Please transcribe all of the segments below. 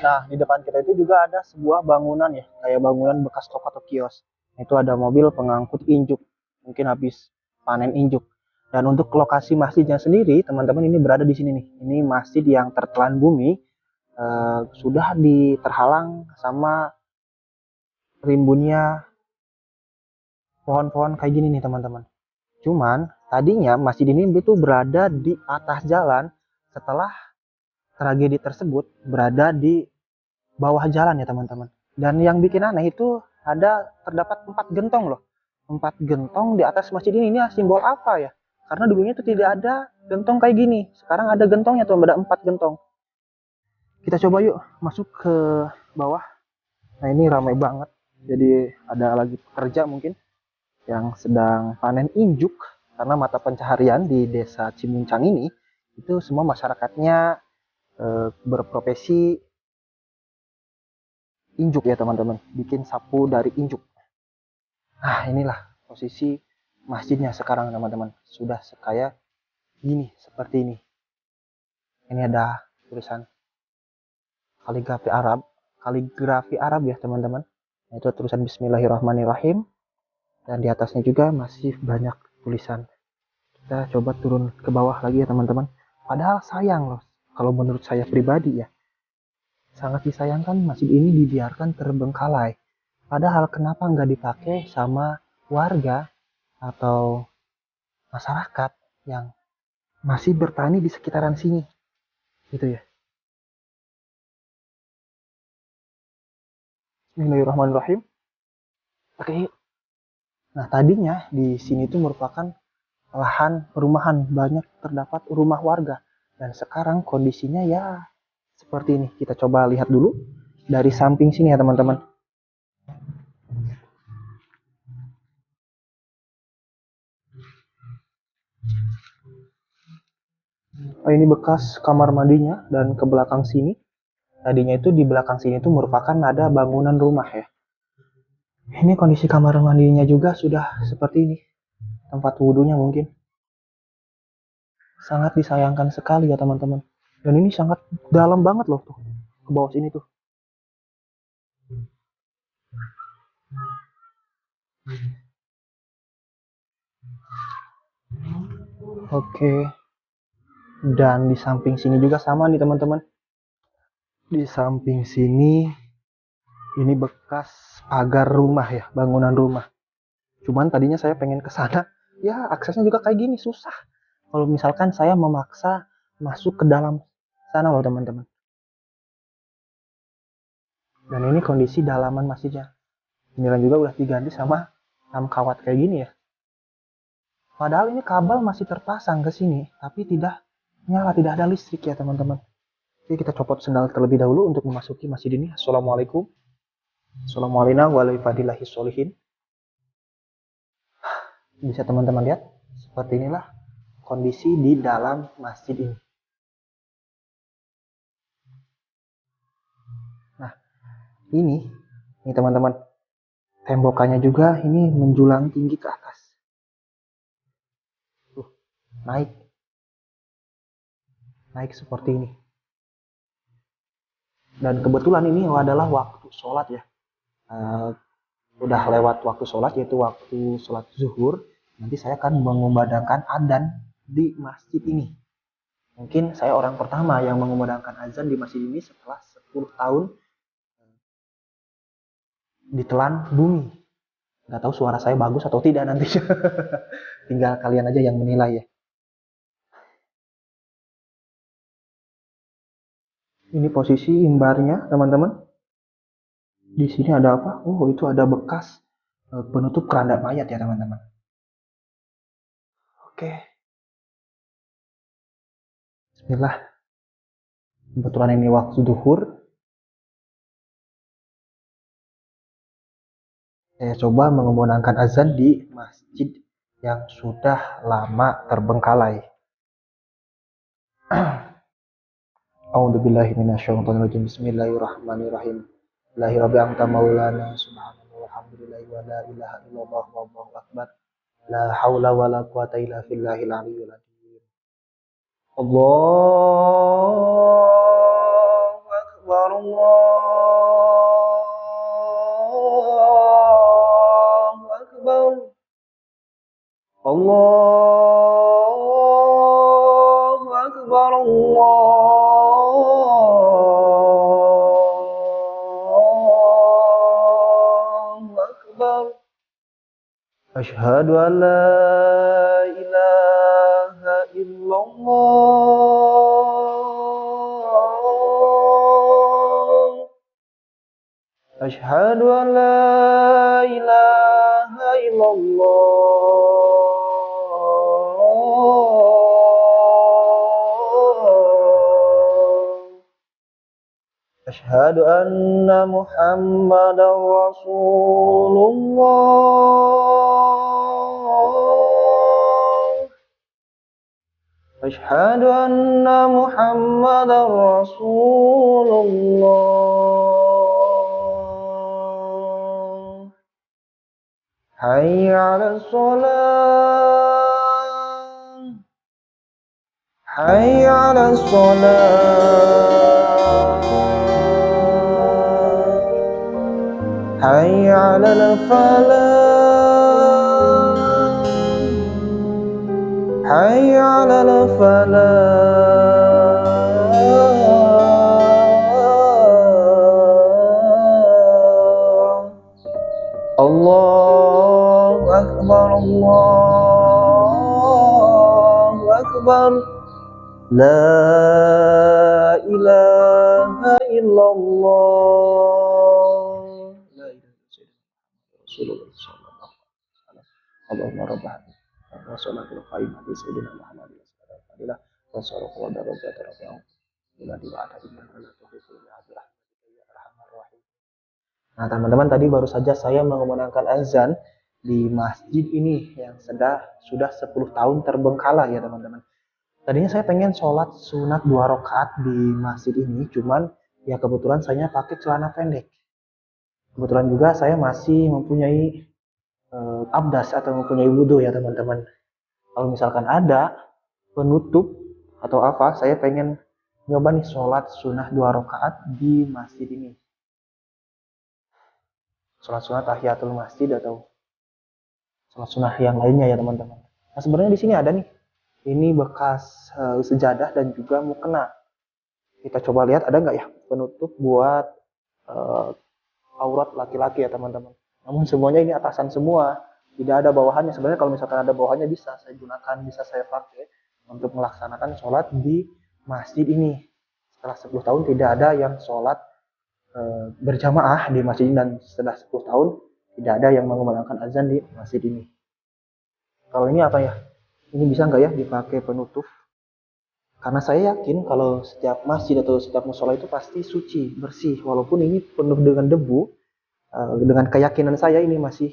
Nah, di depan kita itu juga ada sebuah bangunan ya, kayak bangunan bekas toko atau kios. Itu ada mobil pengangkut injuk, mungkin habis panen injuk. Dan untuk lokasi masjidnya sendiri, teman-teman ini berada di sini nih. Ini masjid yang tertelan bumi, sudah terhalang sama rimbunnya pohon-pohon kayak gini nih teman-teman. Cuman tadinya masjid ini itu berada di atas jalan, setelah tragedi tersebut berada di bawah jalan ya teman-teman. Dan yang bikin aneh itu terdapat 4 gentong loh. 4 gentong di atas masjid ini. Ini simbol apa ya? Karena dulunya itu tidak ada gentong kayak gini. Sekarang ada gentongnya tuh, ada 4 gentong. Kita coba yuk masuk ke bawah. Nah ini ramai banget. Jadi ada lagi pekerja mungkin yang sedang panen injuk, karena mata pencaharian di desa Cimuncang ini itu semua masyarakatnya berprofesi injuk ya teman-teman, bikin sapu dari injuk. Nah inilah posisi masjidnya sekarang teman-teman, sudah sekaya gini, seperti ini. Ini ada tulisan kaligrafi Arab ya teman-teman. Itu tulisan Bismillahirrahmanirrahim, dan di atasnya juga masih banyak tulisan. Kita coba turun ke bawah lagi ya teman-teman. Padahal sayang loh, kalau menurut saya pribadi ya, sangat disayangkan masjid ini dibiarkan terbengkalai. Padahal kenapa nggak dipakai sama warga atau masyarakat yang masih bertani di sekitaran sini, gitu ya. Bismillahirrahmanirrahim. Oke. Nah tadinya di sini itu merupakan lahan perumahan, banyak terdapat rumah warga. Dan sekarang kondisinya ya seperti ini. Kita coba lihat dulu dari samping sini ya teman-teman. Oh, ini bekas kamar mandinya, dan ke belakang sini. Tadinya itu di belakang sini itu merupakan ada bangunan rumah ya. Ini kondisi kamar mandinya juga sudah seperti ini. Tempat wudhunya mungkin. Sangat disayangkan sekali ya teman-teman. Dan ini sangat dalam banget loh tuh. Ke bawah sini tuh. Oke. Dan di samping sini juga sama nih teman-teman. Di samping sini ini bekas pagar rumah ya, bangunan rumah. Cuman tadinya saya pengen ke sana, ya aksesnya juga kayak gini, susah. Kalau misalkan saya memaksa masuk ke dalam sana loh teman-teman. Dan ini kondisi dalaman masjidnya. Jendela juga udah diganti sama 6 kawat kayak gini ya. Padahal ini kabel masih terpasang ke sini, tapi tidak nyala, tidak ada listrik ya teman-teman. Oke, kita copot sendal terlebih dahulu untuk memasuki masjid ini. Assalamualaikum. Assalamualaikum warahmatullahi wabarakatuh. Bisa teman-teman lihat, seperti inilah kondisi di dalam masjid ini. Nah, ini teman-teman, tembokannya juga ini menjulang tinggi ke atas. Naik. Naik seperti ini. Dan kebetulan ini adalah waktu sholat ya. Udah lewat waktu sholat, yaitu waktu sholat zuhur. Nanti saya akan mengumandangkan adzan di masjid ini. Mungkin saya orang pertama yang mengumandangkan azan di masjid ini setelah 10 tahun ditelan bumi. Nggak tahu suara saya bagus atau tidak nanti. Tinggal kalian aja yang menilai ya. Ini posisi imbarnya teman-teman. Di sini ada apa? Oh, itu ada bekas penutup keranda mayat ya teman-teman. Oke. Bismillah. Kebetulan ini waktu duhur. Saya coba mengumandangkan azan di masjid yang sudah lama terbengkalai. A'udzubillahi minasyaitonirrajim. Bismillahirrahmanirrahim. Lahirabbi anta maulana subhanahu walhamdulillahi wa la ilaha illallah wallahu akbar. La haula wa la quwata illa billahil aliyyil azim. Allahu akbar. Allahu Allahu Akbar, Allahu Akbar. Asyhadu an la ilaha illallah. Asyhadu an la ilaha illallah. Asyhadu anna Muhammadar Rasulullah. Asyhadu anna Muhammadar Rasulullah. Hayya 'alas shalah. Hayya 'alas shalah. Hayya 'alal falah. Hayya 'alal falah. Allahu Akbar, Allahu Akbar. La ilaha illallah. La ilaha illallah. Rasulullah sallallahu alaihi wasallam. Allahumma rabb hadhihi wa salatul qaimah bi sayyidina Muhammad wa wa sallallahu wa darajat rabbih ila diba'ata billahi la tuhisul bi'adlah. Nah, teman-teman, tadi baru saja saya mengumandangkan azan di masjid ini yang sudah 10 tahun terbengkalai ya, teman-teman. Tadinya saya pengen sholat sunat 2 rakaat di masjid ini, cuman ya kebetulan saya pakai celana pendek. Kebetulan juga saya masih mempunyai abdas atau mempunyai wudhu ya, teman-teman. Kalau misalkan ada penutup atau apa, saya pengen nyoba nih sholat sunat 2 rakaat di masjid ini. Sholat sunat tahiyatul masjid atau sholat sunat yang lainnya ya, teman-teman. Nah, sebenarnya di sini ada nih. Ini bekas sejadah dan juga mukena. Kita coba lihat ada nggak ya penutup buat aurat laki-laki ya, teman-teman. Namun semuanya ini atasan semua, tidak ada bawahannya. Sebenarnya kalau misalkan ada bawahannya bisa saya gunakan, bisa saya pakai untuk melaksanakan sholat di masjid ini. Setelah 10 tahun tidak ada yang sholat berjamaah di masjid ini, dan setelah 10 tahun tidak ada yang mengumandangkan azan di masjid ini. Kalau ini apa ya? Ini bisa nggak ya dipakai penutup? Karena saya yakin kalau setiap masjid atau setiap musola itu pasti suci, bersih. Walaupun ini penuh dengan debu, dengan keyakinan saya ini masih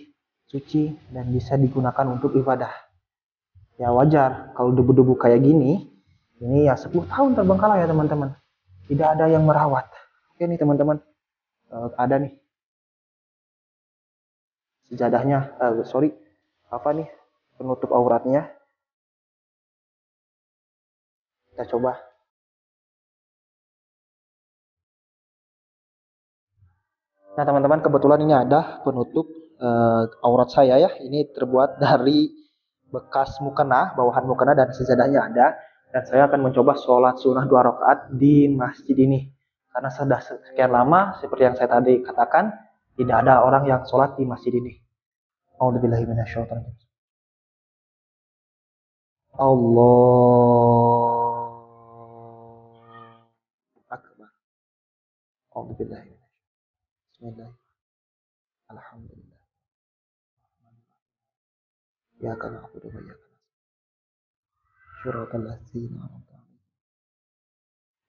suci dan bisa digunakan untuk ibadah. Ya wajar kalau debu-debu kayak gini, ini ya 10 tahun terbengkalai ya, teman-teman. Tidak ada yang merawat. Oke nih, teman-teman. Ada nih sejadahnya, apa nih penutup auratnya. Kita coba. Nah, teman-teman, kebetulan ini ada penutup aurat saya ya. Ini terbuat dari bekas mukena, bawahan mukena, dan sejadahnya ada. Dan saya akan mencoba sholat sunnah 2 rakaat di masjid ini. Karena sudah sekian lama, seperti yang saya tadi katakan, tidak ada orang yang sholat di masjid ini. A'udzubillahi minasyaitonir rajim. Allahu Akbar. A'udzubillahi minasyaitonir. Bismillah. Alhamdulillah. Ya kana na'budu wa iyyaka nasta'in. Syiratal ladzina an'amta 'alaihim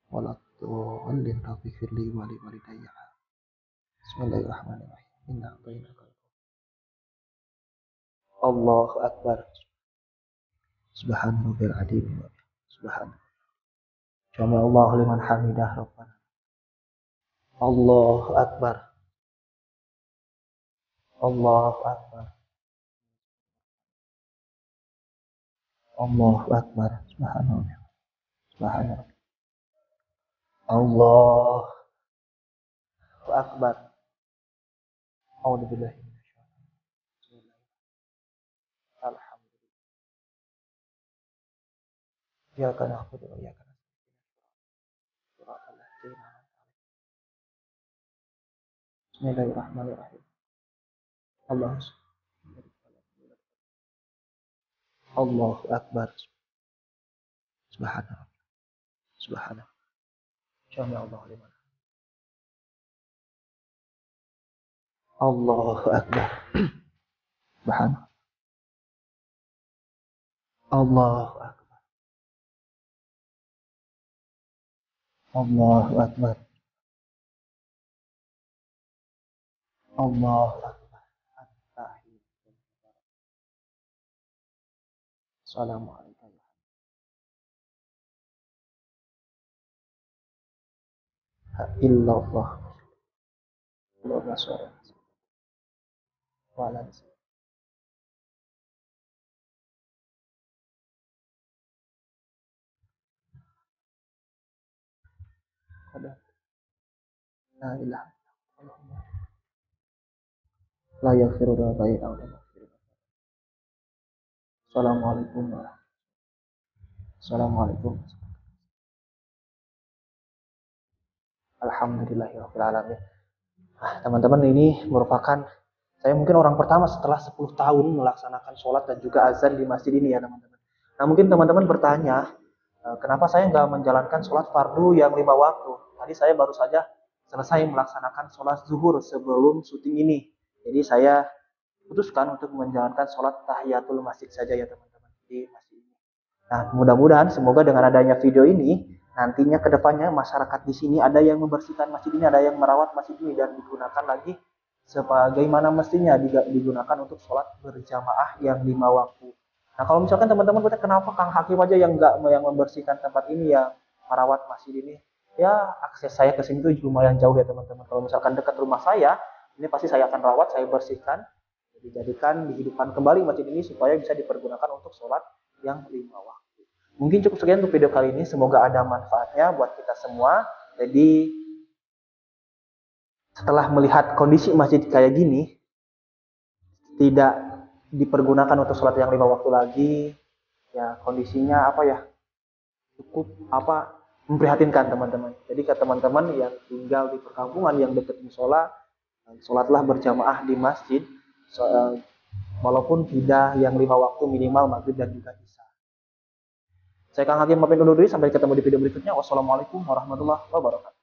waladdallin ighfir li wa li walidayya. Bismillahirrahmanirrahim. Inna a'tainaka. Allahu Akbar. Subhana rabbil adzim. Subhana. Jami Allahu liman hamidah rabbana. Allahu Akbar. Allahu Akbar. Allahu Akbar. Subhanallah. Subhanallah. Allahu Akbar. A'udzubillahi minasyaitonir rajim. Alhamdulillah. Iyyaka na'budu wa iyyaka nasta'in. Bismillahirrahmanirrahim. Allahu Allahu Akbar. Subhanallah. Subhanallah. Syami Allah liman. Allahu Akbar. Subhanallah. Allahu Akbar. Allahu Akbar. Allahu Akbar. Assalamualaikum. Illallah. Illallah suara. Walan. Ada. La ilaha illallah. La yaghfiru la ghayra Allah. Assalamualaikum. Assalamualaikum. Alhamdulillahirabbil alamin. Nah, teman-teman, ini merupakan saya mungkin orang pertama setelah 10 tahun melaksanakan sholat dan juga azan di masjid ini ya teman-teman. Nah mungkin teman-teman bertanya, kenapa saya nggak menjalankan sholat fardu yang 5 waktu? Tadi saya baru saja selesai melaksanakan sholat zuhur sebelum syuting ini. Jadi saya putuskan untuk menjalankan sholat tahiyatul masjid saja ya teman-teman di masjid ini. Nah mudah-mudahan semoga dengan adanya video ini nantinya kedepannya masyarakat di sini ada yang membersihkan masjid ini, ada yang merawat masjid ini dan digunakan lagi sebagaimana mestinya digunakan untuk sholat berjamaah yang 5 waktu. Nah kalau misalkan teman-teman bertanya kenapa Kang Hakim aja yang nggak yang membersihkan tempat ini, yang merawat masjid ini, ya akses saya ke sini tuh lumayan jauh ya teman-teman. Kalau misalkan dekat rumah saya, ini pasti saya akan rawat, saya bersihkan, dijadikan dihidupkan kembali masjid ini supaya bisa dipergunakan untuk sholat yang 5 waktu. Mungkin cukup sekian untuk video kali ini, semoga ada manfaatnya buat kita semua. Jadi setelah melihat kondisi masjid kayak gini, tidak dipergunakan untuk sholat yang 5 waktu lagi, ya kondisinya apa ya, cukup memprihatinkan teman-teman. Jadi ke teman-teman yang tinggal di perkampungan yang dekat musola, sholatlah berjamaah di masjid, walaupun tidak yang 5 waktu, minimal maghrib dan juga isya. Saya Kang Hakim pamit undur diri, sampai ketemu di video berikutnya. Wassalamualaikum warahmatullahi wabarakatuh.